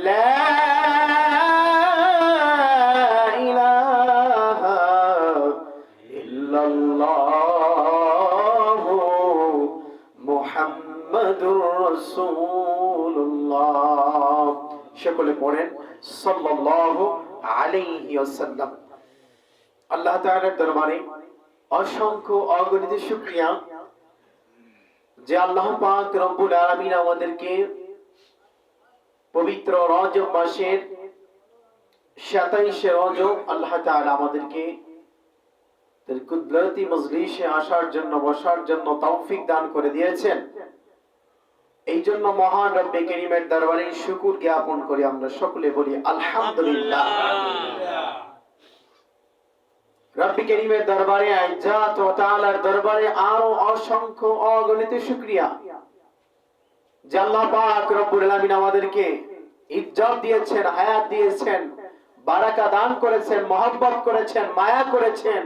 লা ইলাহা ইল্লাল্লাহু মুহাম্মাদুর রাসূলুল্লাহ। সকলে পড়েন সাল্লাল্লাহু আলাইহি ওয়াসাল্লাম। আল্লাহ তাআলার দরবারে অসংখ্য অগণিত শুকরিয়া যে আল্লাহ পাক রব্বুল আলামিন আমাদেরকে পবিত্র রজব মাসের 27 রজব আল্লাহ তাআলা আমাদেরকে তার কুদরতি মজলিসে আসার জন্য বসার জন্য তৌফিক দান করে দিয়েছেন। এই জন্য মহান রব্বে কারীমের দরবারে শুকর জ্ঞাপন করি আমরা সকলে বলি আলহামদুলিল্লাহ। রব্বে কারীমের দরবারে ইজ্জত ও তাআলার দরবারে আরো অসংখ্য অগণিত শুকরিয়া যে আল্লাহ পাক রব্বুল আলামিন আমাদেরকে ইজ্জত দিয়েছেন, হায়াত দিয়েছেন, বারাকা দান করেছেন, মহব্বত করেছেন, মায়া করেছেন।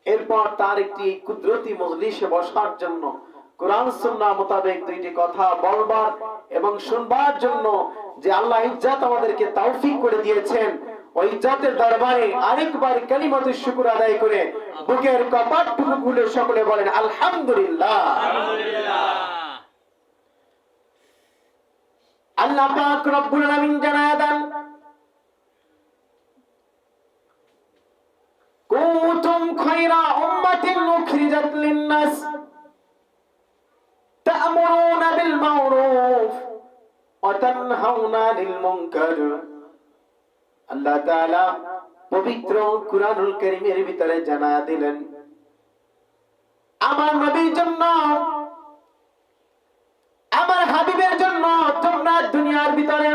এরপর তার একটি কুদরতি মজলিসে বসার জন্য কোরআন সুন্নাহ মোতাবেক দুইটি কথা বলবার এবং শুনবার জন্য যে আল্লাহ ইজ্জত আমাদেরকে তৌফিক করে দিয়েছেন, ওই ইজ্জতের দরবারে আরেকবার কালিমাতুশ শুকর আদায় করে বুকের কপাটটুকু খুলে সকলে বলেন আলহামদুলিল্লাহ। আল্লাহ পাক রব্বুল আলামিন জানায়া দেন কুনতুম খায়রা উম্মাতিন উখরিজাত লিন-নাস তা'মুরুনা বিল মা'রুফ ওয়া তানহাউনা আনিল মুনকার। আল্লাহ তাআলা পবিত্র কুরআনুল কারীমের ভিতরে জানায়া দিলেন আমার নবীর জন্য, আমার হাবিবের জন্য তোমরা দুনিয়ার ভিতরে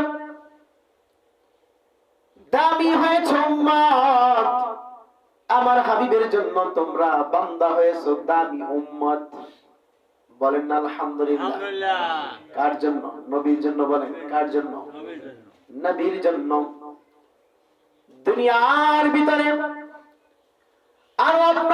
দামি হয়েছে উম্মত, আমার হাবিবের জন্য তোমরা বান্দা হয়েছো দামি উম্মত। বলেন না আলহামদুলিল্লাহ। কার জন্য? নবীর জন্য। বলেন কার জন্য? নবীর জন্য। দুনিয়ার ভিতরে আর